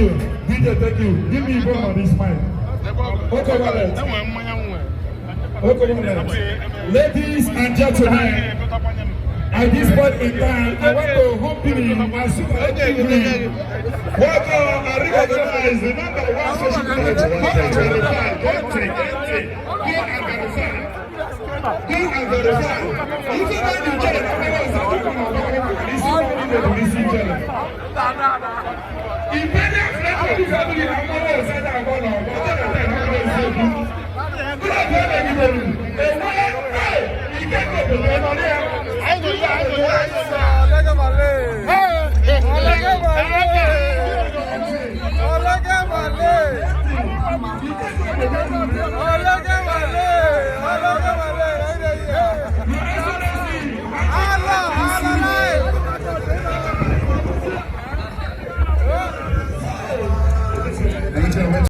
you. DJ, thank you. Give me one on this mic. Okay, wallet. Okay, wallet. Ladies and gentlemen, at this point in time, I want to humbly and super eagerly welcome and recognize the number one social media to 125. Go and verify. You can find the jail.